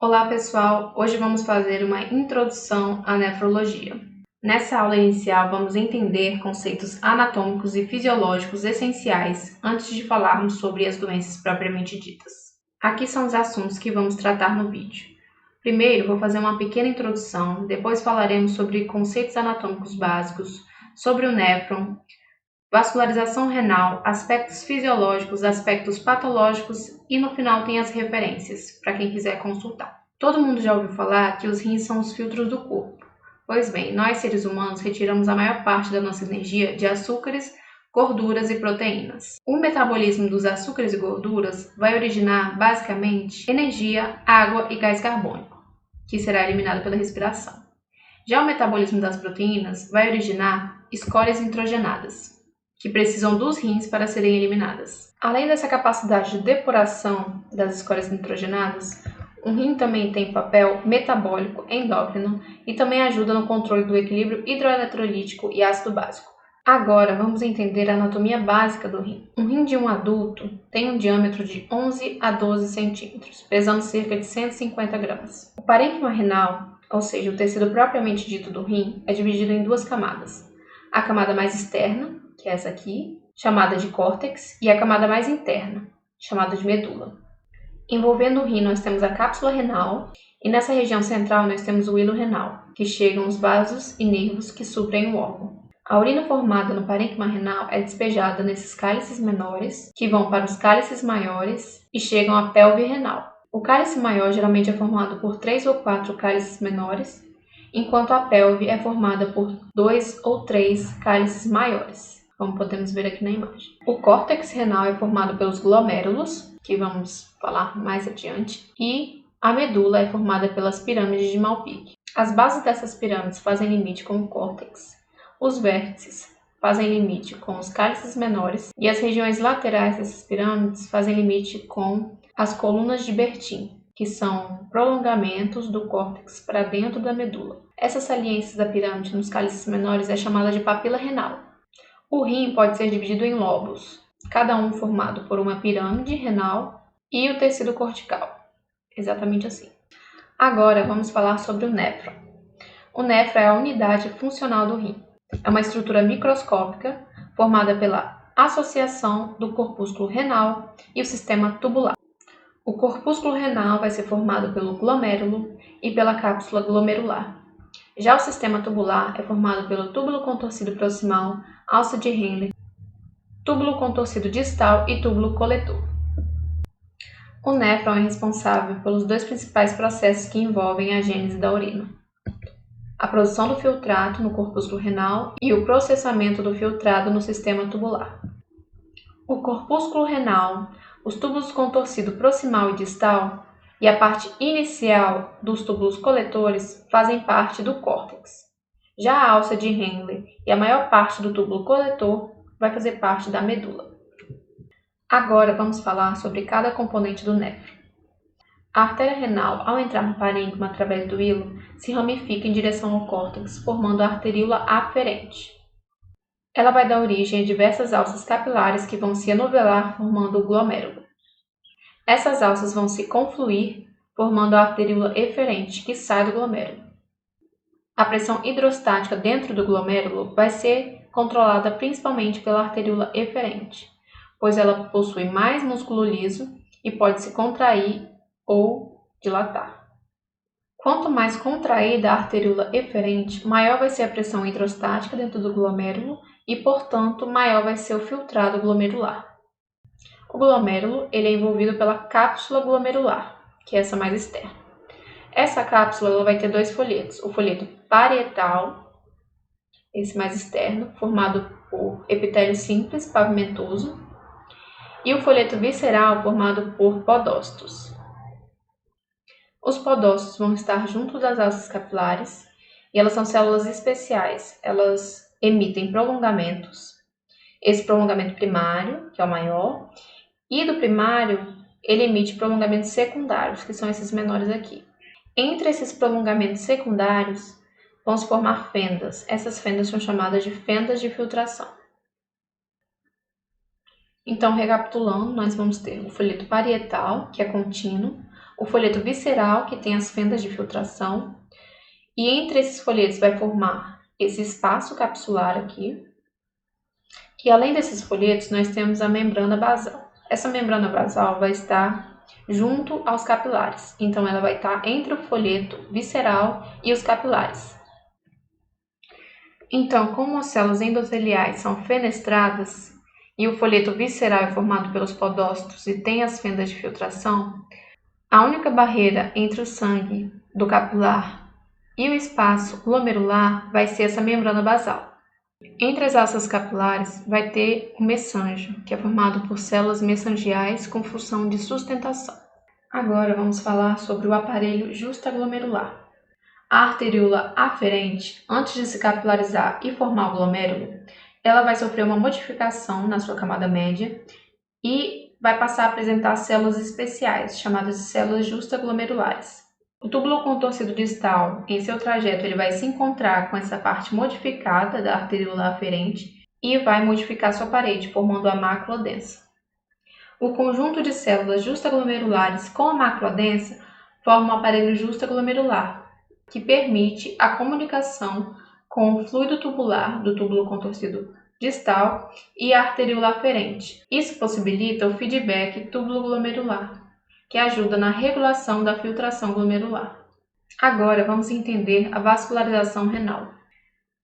Olá pessoal, hoje vamos fazer uma introdução à nefrologia. Nessa aula inicial vamos entender conceitos anatômicos e fisiológicos essenciais antes de falarmos sobre as doenças propriamente ditas. Aqui são os assuntos que vamos tratar no vídeo. Primeiro vou fazer uma pequena introdução, depois falaremos sobre conceitos anatômicos básicos, sobre o néfron, vascularização renal, aspectos fisiológicos, aspectos patológicos e no final tem as referências, para quem quiser consultar. Todo mundo já ouviu falar que os rins são os filtros do corpo. Pois bem, nós seres humanos retiramos a maior parte da nossa energia de açúcares, gorduras e proteínas. O metabolismo dos açúcares e gorduras vai originar, basicamente, energia, água e gás carbônico, que será eliminado pela respiração. Já o metabolismo das proteínas vai originar escórias nitrogenadas, que precisam dos rins para serem eliminadas. Além dessa capacidade de depuração das escórias nitrogenadas, um rim também tem papel metabólico endócrino e também ajuda no controle do equilíbrio hidroeletrolítico e ácido básico. Agora vamos entender a anatomia básica do rim. Um rim de um adulto tem um diâmetro de 11 a 12 centímetros, pesando cerca de 150 gramas. O parênquima renal, ou seja, o tecido propriamente dito do rim, é dividido em duas camadas. A camada mais externa, que é essa aqui, chamada de córtex, e a camada mais interna, chamada de medula. Envolvendo o rim, nós temos a cápsula renal, e nessa região central nós temos o hilo renal, que chegam os vasos e nervos que suprem o órgão. A urina formada no parênquima renal é despejada nesses cálices menores, que vão para os cálices maiores e chegam à pelve renal. O cálice maior geralmente é formado por 3 ou 4 cálices menores, enquanto a pelve é formada por 2 ou 3 cálices maiores, como podemos ver aqui na imagem. O córtex renal é formado pelos glomérulos, que vamos falar mais adiante, e a medula é formada pelas pirâmides de Malpighi. As bases dessas pirâmides fazem limite com o córtex, os vértices fazem limite com os cálices menores e as regiões laterais dessas pirâmides fazem limite com as colunas de Bertin, que são prolongamentos do córtex para dentro da medula. Essa saliência da pirâmide nos cálices menores é chamada de papila renal. O rim pode ser dividido em lobos, cada um formado por uma pirâmide renal e o tecido cortical, exatamente assim. Agora vamos falar sobre o néfron. O néfron é a unidade funcional do rim. É uma estrutura microscópica formada pela associação do corpúsculo renal e o sistema tubular. O corpúsculo renal vai ser formado pelo glomérulo e pela cápsula glomerular. Já o sistema tubular é formado pelo túbulo contorcido proximal, alça de Henle, túbulo contorcido distal e túbulo coletor. O néfron é responsável pelos dois principais processos que envolvem a gênese da urina: a produção do filtrato no corpúsculo renal e o processamento do filtrado no sistema tubular. O corpúsculo renal, os túbulos contorcido proximal e distal e a parte inicial dos túbulos coletores fazem parte do córtex. Já a alça de Henle e a maior parte do túbulo coletor vai fazer parte da medula. Agora vamos falar sobre cada componente do néfron. A artéria renal, ao entrar no parênquima através do hilo, se ramifica em direção ao córtex, formando a arteríola aferente. Ela vai dar origem a diversas alças capilares que vão se enovelar, formando o glomérulo. Essas alças vão se confluir, formando a arteríola eferente, que sai do glomérulo. A pressão hidrostática dentro do glomérulo vai ser controlada principalmente pela arteríola eferente, pois ela possui mais músculo liso e pode se contrair ou dilatar. Quanto mais contraída a arteríola eferente, maior vai ser a pressão hidrostática dentro do glomérulo e, portanto, maior vai ser o filtrado glomerular. O glomérulo ele é envolvido pela cápsula glomerular, que é essa mais externa. Essa cápsula ela vai ter dois folhetos: o folheto parietal, esse mais externo, formado por epitélio simples pavimentoso, e o folheto visceral, formado por podócitos. Os podócitos vão estar junto das alças capilares e elas são células especiais. Elas emitem prolongamentos. Esse prolongamento primário, que é o maior, e do primário ele emite prolongamentos secundários, que são esses menores aqui. Entre esses prolongamentos secundários vão se formar fendas. Essas fendas são chamadas de fendas de filtração. Então, recapitulando, nós vamos ter o folheto parietal, que é contínuo, o folheto visceral, que tem as fendas de filtração, e entre esses folhetos vai formar esse espaço capsular aqui. E além desses folhetos, nós temos a membrana basal. Essa membrana basal vai estar junto aos capilares, então ela vai estar entre o folheto visceral e os capilares. Então, como as células endoteliais são fenestradas e o folheto visceral é formado pelos podócitos e tem as fendas de filtração, a única barreira entre o sangue do capilar e o espaço glomerular vai ser essa membrana basal. Entre as alças capilares vai ter o mesângio, que é formado por células mesangiais com função de sustentação. Agora vamos falar sobre o aparelho justaglomerular. A arteríola aferente, antes de se capilarizar e formar o glomérulo, ela vai sofrer uma modificação na sua camada média e vai passar a apresentar células especiais, chamadas de células justaglomerulares. O túbulo contorcido distal, em seu trajeto, ele vai se encontrar com essa parte modificada da arteríola aferente e vai modificar sua parede, formando a mácula densa. O conjunto de células justaglomerulares com a mácula densa forma um aparelho justaglomerular, que permite a comunicação com o fluido tubular do túbulo contorcido distal e a arteríola aferente. Isso possibilita o feedback túbulo-glomerular, que ajuda na regulação da filtração glomerular. Agora vamos entender a vascularização renal.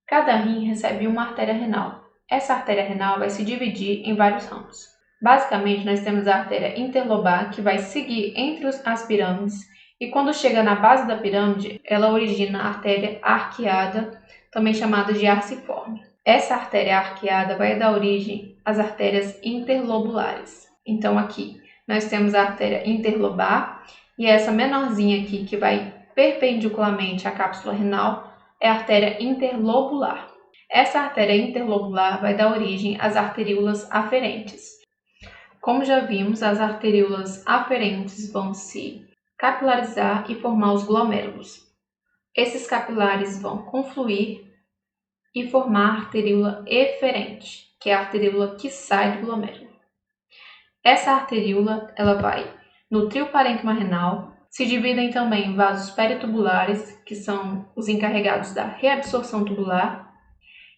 Cada rim recebe uma artéria renal. Essa artéria renal vai se dividir em vários ramos. Basicamente, nós temos a artéria interlobar, que vai seguir entre as pirâmides, e quando chega na base da pirâmide, ela origina a artéria arqueada, também chamada de arciforme. Essa artéria arqueada vai dar origem às artérias interlobulares. Então aqui nós temos a artéria interlobar e essa menorzinha aqui que vai perpendicularmente à cápsula renal é a artéria interlobular. Essa artéria interlobular vai dar origem às arteríolas aferentes. Como já vimos, as arteríolas aferentes vão se capilarizar e formar os glomérulos. Esses capilares vão confluir e formar a arteríola eferente, que é a arteríola que sai do glomérulo. Essa arteríola ela vai nutrir o parênquima renal, se dividem também em vasos peritubulares, que são os encarregados da reabsorção tubular,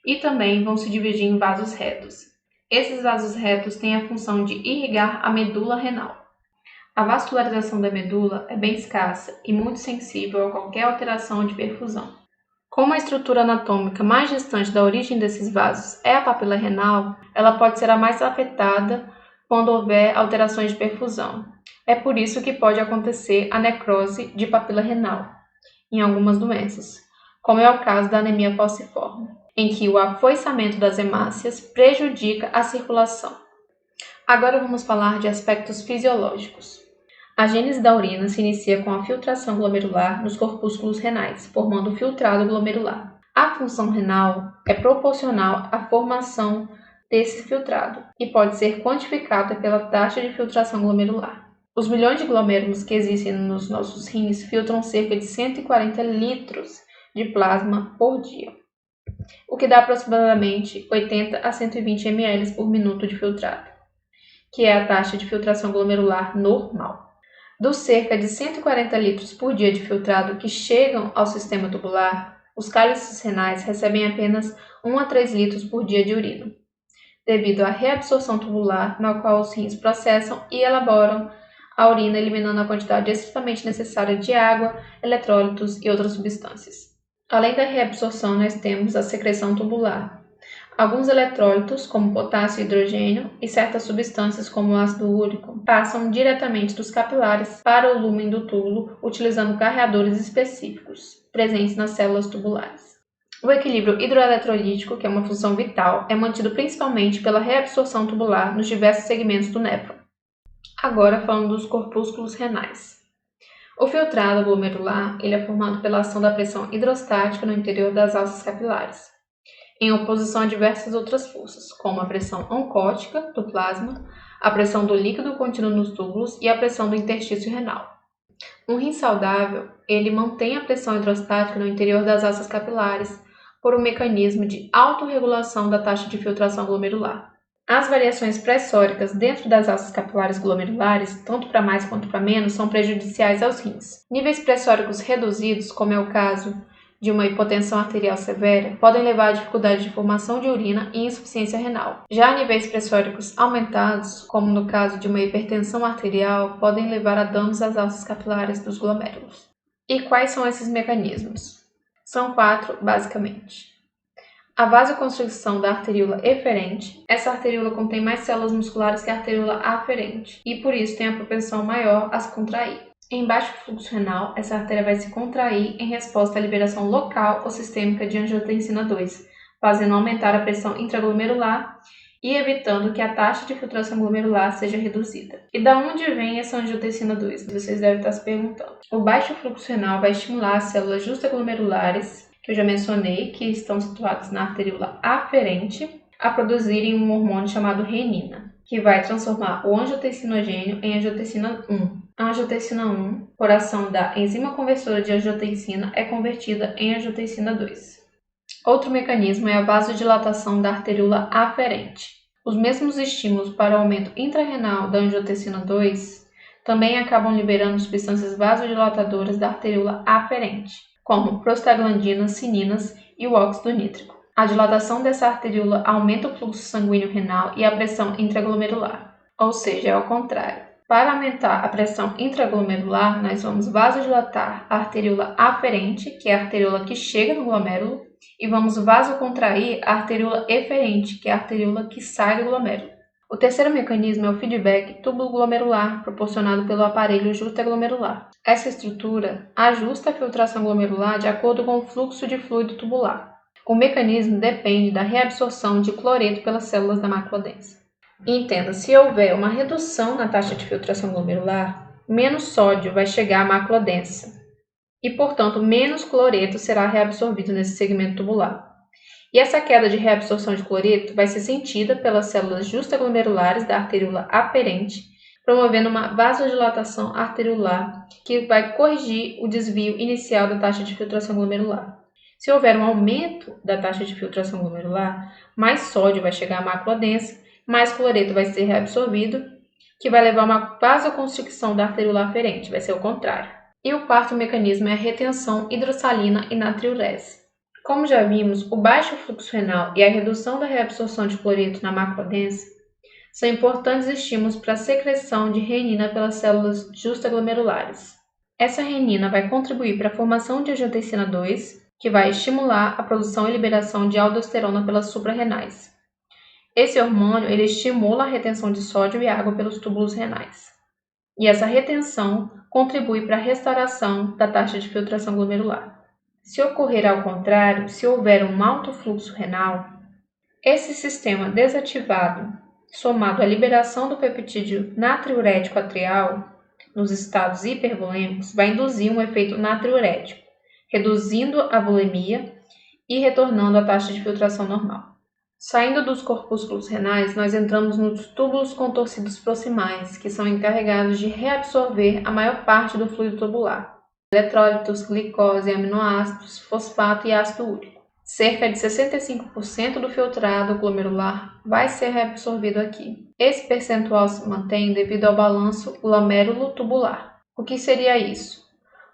e também vão se dividir em vasos retos. Esses vasos retos têm a função de irrigar a medula renal. A vascularização da medula é bem escassa e muito sensível a qualquer alteração de perfusão. Como a estrutura anatômica mais distante da origem desses vasos é a papila renal, ela pode ser a mais afetada quando houver alterações de perfusão. É por isso que pode acontecer a necrose de papila renal em algumas doenças, como é o caso da anemia falciforme, em que o afoiçamento das hemácias prejudica a circulação. Agora vamos falar de aspectos fisiológicos. A gênese da urina se inicia com a filtração glomerular nos corpúsculos renais, formando o filtrado glomerular. A função renal é proporcional à formação desse filtrado e pode ser quantificada pela taxa de filtração glomerular. Os milhões de glomérulos que existem nos nossos rins filtram cerca de 140 litros de plasma por dia, o que dá aproximadamente 80 a 120 ml por minuto de filtrado, que é a taxa de filtração glomerular normal. Dos cerca de 140 litros por dia de filtrado que chegam ao sistema tubular, os cálices renais recebem apenas 1 a 3 litros por dia de urina, devido à reabsorção tubular, na qual os rins processam e elaboram a urina, eliminando a quantidade estritamente necessária de água, eletrólitos e outras substâncias. Além da reabsorção, nós temos a secreção tubular. Alguns eletrólitos, como potássio e hidrogênio, e certas substâncias, como o ácido úrico, passam diretamente dos capilares para o lúmen do túbulo, utilizando carreadores específicos, presentes nas células tubulares. O equilíbrio hidroeletrolítico, que é uma função vital, é mantido principalmente pela reabsorção tubular nos diversos segmentos do néfron. Agora, falando dos corpúsculos renais. O filtrado glomerular ele é formado pela ação da pressão hidrostática no interior das alças capilares, em oposição a diversas outras forças, como a pressão oncótica do plasma, a pressão do líquido contínuo nos túbulos e a pressão do interstício renal. Um rim saudável, ele mantém a pressão hidrostática no interior das alças capilares por um mecanismo de autorregulação da taxa de filtração glomerular. As variações pressóricas dentro das alças capilares glomerulares, tanto para mais quanto para menos, são prejudiciais aos rins. Níveis pressóricos reduzidos, como é o caso de uma hipotensão arterial severa, podem levar a dificuldade de formação de urina e insuficiência renal. Já níveis pressóricos aumentados, como no caso de uma hipertensão arterial, podem levar a danos às alças capilares dos glomérulos. E quais são esses mecanismos? São 4, basicamente. A vasoconstricção da arteríola eferente. Essa arteríola contém mais células musculares que a arteríola aferente e, por isso, tem a propensão maior a se contrair. Em baixo fluxo renal, essa artéria vai se contrair em resposta à liberação local ou sistêmica de angiotensina 2, fazendo aumentar a pressão intraglomerular e evitando que a taxa de filtração glomerular seja reduzida. E da onde vem essa angiotensina 2? Vocês devem estar se perguntando. O baixo fluxo renal vai estimular as células justaglomerulares, que eu já mencionei, que estão situadas na arteríola aferente, a produzirem um hormônio chamado renina, que vai transformar o angiotensinogênio em angiotensina 1. A angiotensina 1, por ação da enzima conversora de angiotensina, é convertida em angiotensina 2. Outro mecanismo é a vasodilatação da arteríola aferente. Os mesmos estímulos para o aumento intrarrenal da angiotensina 2 também acabam liberando substâncias vasodilatadoras da arteríola aferente, como prostaglandinas, cininas e o óxido nítrico. A dilatação dessa arteríola aumenta o fluxo sanguíneo renal e a pressão intraglomerular, ou seja, é ao contrário. Para aumentar a pressão intraglomerular, nós vamos vasodilatar a arteríola aferente, que é a arteríola que chega no glomérulo, e vamos vasocontrair a arteríola eferente, que é a arteríola que sai do glomérulo. O terceiro mecanismo é o feedback tubulo-glomerular, proporcionado pelo aparelho justaglomerular. Essa estrutura ajusta a filtração glomerular de acordo com o fluxo de fluido tubular. O mecanismo depende da reabsorção de cloreto pelas células da mácula densa. Entenda, se houver uma redução na taxa de filtração glomerular, menos sódio vai chegar à mácula densa e, portanto, menos cloreto será reabsorvido nesse segmento tubular. E essa queda de reabsorção de cloreto vai ser sentida pelas células justaglomerulares da arteríola aferente, promovendo uma vasodilatação arteriolar que vai corrigir o desvio inicial da taxa de filtração glomerular. Se houver um aumento da taxa de filtração glomerular, mais sódio vai chegar à mácula densa, mais cloreto vai ser reabsorvido, que vai levar a uma vasoconstricção da arteríola aferente, vai ser o contrário. E o quarto mecanismo é a retenção hidrossalina e natriurese. Como já vimos, o baixo fluxo renal e a redução da reabsorção de cloreto na mácula densa são importantes estímulos para a secreção de renina pelas células justaglomerulares. Essa renina vai contribuir para a formação de angiotensina 2, que vai estimular a produção e liberação de aldosterona pelas suprarrenais. Esse hormônio ele estimula a retenção de sódio e água pelos túbulos renais. E essa retenção contribui para a restauração da taxa de filtração glomerular. Se ocorrer ao contrário, se houver um alto fluxo renal, esse sistema desativado, somado à liberação do peptídeo natriurético atrial nos estados hipervolêmicos, vai induzir um efeito natriurético, reduzindo a volemia e retornando a taxa de filtração normal. Saindo dos corpúsculos renais, nós entramos nos túbulos contorcidos proximais, que são encarregados de reabsorver a maior parte do fluido tubular: eletrólitos, glicose, aminoácidos, fosfato e ácido úrico. Cerca de 65% do filtrado glomerular vai ser reabsorvido aqui. Esse percentual se mantém devido ao balanço glomérulo-tubular. O que seria isso?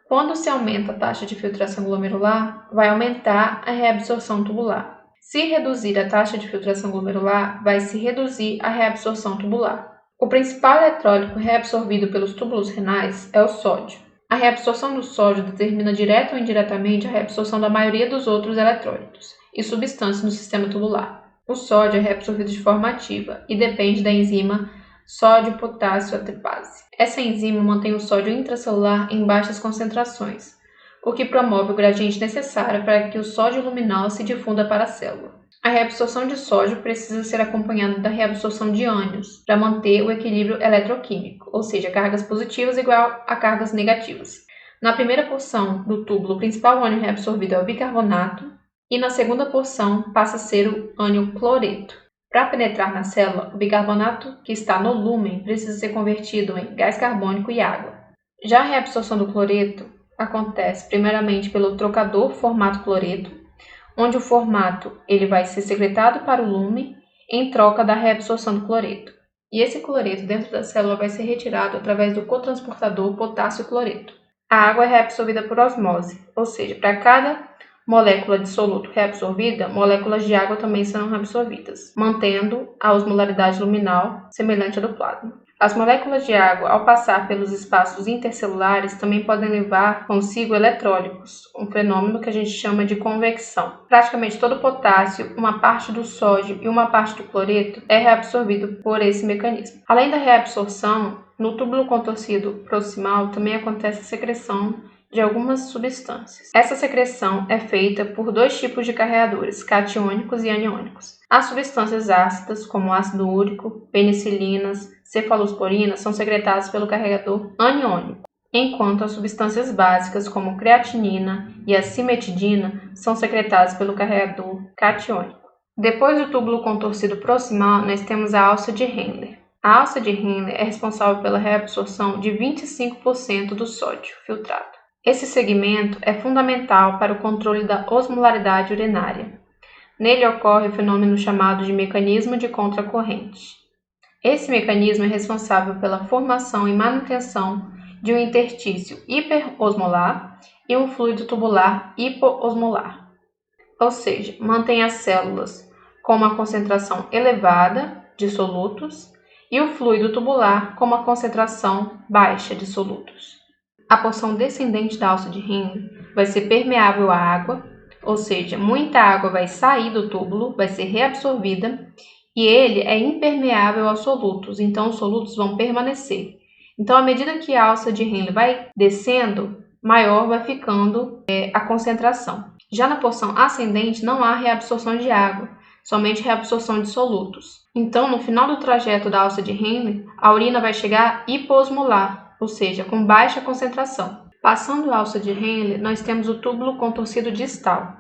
Quando se aumenta a taxa de filtração glomerular, vai aumentar a reabsorção tubular. Se reduzir a taxa de filtração glomerular, vai se reduzir a reabsorção tubular. O principal eletrólito reabsorvido pelos túbulos renais é o sódio. A reabsorção do sódio determina direta ou indiretamente a reabsorção da maioria dos outros eletrólitos e substâncias no sistema tubular. O sódio é reabsorvido de forma ativa e depende da enzima sódio-potássio atripase. Essa enzima mantém o sódio intracelular em baixas concentrações, o que promove o gradiente necessário para que o sódio luminal se difunda para a célula. A reabsorção de sódio precisa ser acompanhada da reabsorção de ânions para manter o equilíbrio eletroquímico, ou seja, cargas positivas igual a cargas negativas. Na primeira porção do túbulo, o principal ânion reabsorvido é o bicarbonato e na segunda porção passa a ser o ânion cloreto. Para penetrar na célula, o bicarbonato que está no lúmen precisa ser convertido em gás carbônico e água. Já a reabsorção do cloreto acontece primeiramente pelo trocador formato-cloreto, onde o formato ele vai ser secretado para o lúmen em troca da reabsorção do cloreto. E esse cloreto dentro da célula vai ser retirado através do cotransportador potássio-cloreto. A água é reabsorvida por osmose, ou seja, para cada molécula de soluto reabsorvida, moléculas de água também serão reabsorvidas, mantendo a osmolaridade luminal semelhante à do plasma. As moléculas de água, ao passar pelos espaços intercelulares, também podem levar consigo eletrólicos, um fenômeno que a gente chama de convecção. Praticamente todo o potássio, uma parte do sódio e uma parte do cloreto é reabsorvido por esse mecanismo. Além da reabsorção, no túbulo contorcido proximal também acontece a secreção de algumas substâncias. Essa secreção é feita por dois tipos de carreadores, catiônicos e aniônicos. As substâncias ácidas, como ácido úrico, penicilinas, cefalosporinas, são secretadas pelo carregador aniônico, enquanto as substâncias básicas, como creatinina e a cimetidina, são secretadas pelo carregador catiônico. Depois do túbulo contorcido proximal, nós temos a alça de Henle. A alça de Henle é responsável pela reabsorção de 25% do sódio filtrado. Esse segmento é fundamental para o controle da osmolaridade urinária. Nele ocorre o fenômeno chamado de mecanismo de contracorrente. Esse mecanismo é responsável pela formação e manutenção de um interstício hiperosmolar e um fluido tubular hipoosmolar, ou seja, mantém as células com uma concentração elevada de solutos e o fluido tubular com uma concentração baixa de solutos. A porção descendente da alça de Henle vai ser permeável à água, ou seja, muita água vai sair do túbulo, vai ser reabsorvida, e ele é impermeável aos solutos, então os solutos vão permanecer. Então, à medida que a alça de Henle vai descendo, maior vai ficando a concentração. Já na porção ascendente não há reabsorção de água, somente reabsorção de solutos. Então, no final do trajeto da alça de Henle, a urina vai chegar hipoosmolar, ou seja, com baixa concentração. Passando a alça de Henle, nós temos o túbulo contorcido distal.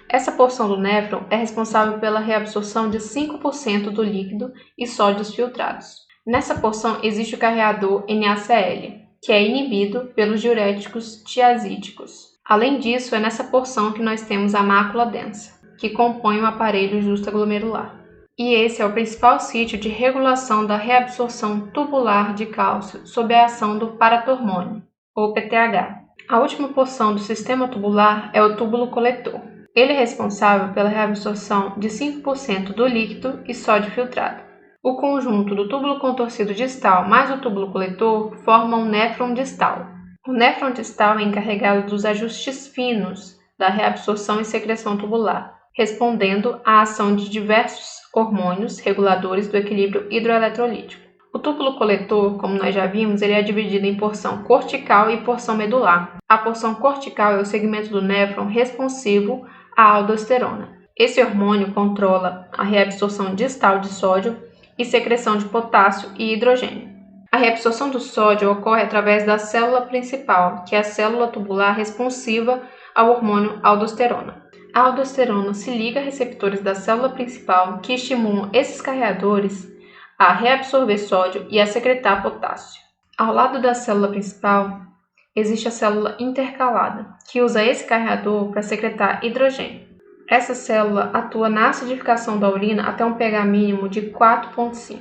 Essa porção do néfron é responsável pela reabsorção de 5% do líquido e sólidos filtrados. Nessa porção existe o carreador NaCl, que é inibido pelos diuréticos tiazídicos. Além disso, é nessa porção que nós temos a mácula densa, que compõe o aparelho justaglomerular. E esse é o principal sítio de regulação da reabsorção tubular de cálcio sob a ação do paratormônio, ou PTH. A última porção do sistema tubular é o túbulo coletor. Ele é responsável pela reabsorção de 5% do líquido e sódio filtrado. O conjunto do túbulo contorcido distal mais o túbulo coletor forma um néfron distal. O néfron distal é encarregado dos ajustes finos da reabsorção e secreção tubular, respondendo à ação de diversos hormônios reguladores do equilíbrio hidroeletrolítico. O túbulo coletor, como nós já vimos, ele é dividido em porção cortical e porção medular. A porção cortical é o segmento do néfron responsivo à aldosterona. Esse hormônio controla a reabsorção distal de sódio e secreção de potássio e hidrogênio. A reabsorção do sódio ocorre através da célula principal, que é a célula tubular responsiva ao hormônio aldosterona. A aldosterona se liga a receptores da célula principal que estimulam esses carreadores a reabsorver sódio e a secretar potássio. Ao lado da célula principal, existe a célula intercalada, que usa esse carreador para secretar hidrogênio. Essa célula atua na acidificação da urina até um pH mínimo de 4,5.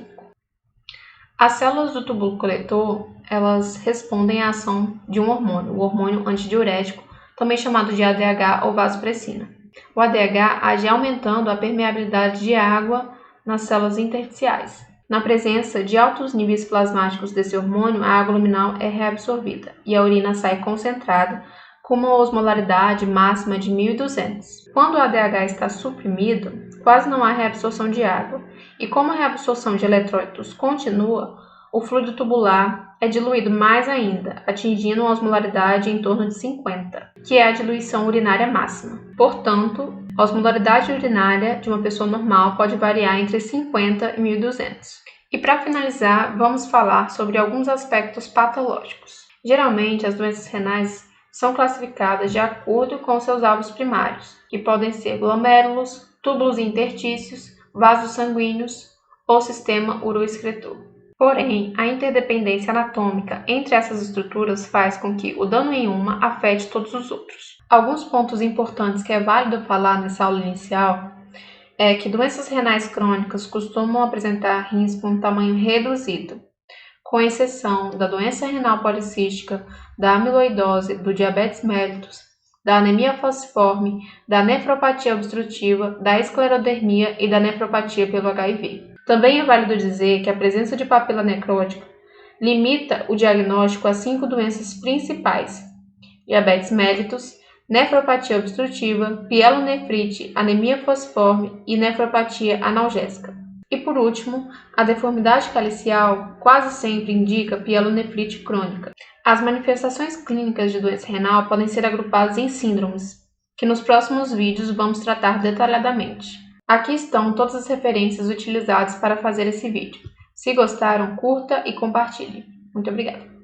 As células do túbulo coletor, elas respondem à ação de um hormônio, o hormônio antidiurético, também chamado de ADH ou vasopressina. O ADH age aumentando a permeabilidade de água nas células intersticiais. Na presença de altos níveis plasmáticos desse hormônio, a água luminal é reabsorvida e a urina sai concentrada com uma osmolaridade máxima de 1200. Quando o ADH está suprimido, quase não há reabsorção de água, e como a reabsorção de eletrólitos continua, o fluido tubular é diluído mais ainda, atingindo uma osmolaridade em torno de 50, que é a diluição urinária máxima. Portanto, a osmolaridade urinária de uma pessoa normal pode variar entre 50 e 1200. E para finalizar, vamos falar sobre alguns aspectos patológicos. Geralmente, as doenças renais são classificadas de acordo com seus alvos primários, que podem ser glomérulos, túbulos intertícios, vasos sanguíneos ou sistema uroexcretor. Porém, a interdependência anatômica entre essas estruturas faz com que o dano em uma afete todos os outros. Alguns pontos importantes que é válido falar nessa aula inicial é que doenças renais crônicas costumam apresentar rins com tamanho reduzido, com exceção da doença renal policística, da amiloidose, do diabetes mellitus, da anemia falciforme, da nefropatia obstrutiva, da esclerodermia e da nefropatia pelo HIV. Também é válido dizer que a presença de papila necrótica limita o diagnóstico a 5 doenças principais: diabetes mellitus, nefropatia obstrutiva, pielonefrite, anemia falciforme e nefropatia analgésica. E por último, a deformidade calicial quase sempre indica pielonefrite crônica. As manifestações clínicas de doença renal podem ser agrupadas em síndromes, que nos próximos vídeos vamos tratar detalhadamente. Aqui estão todas as referências utilizadas para fazer esse vídeo. Se gostaram, curta e compartilhe. Muito obrigada!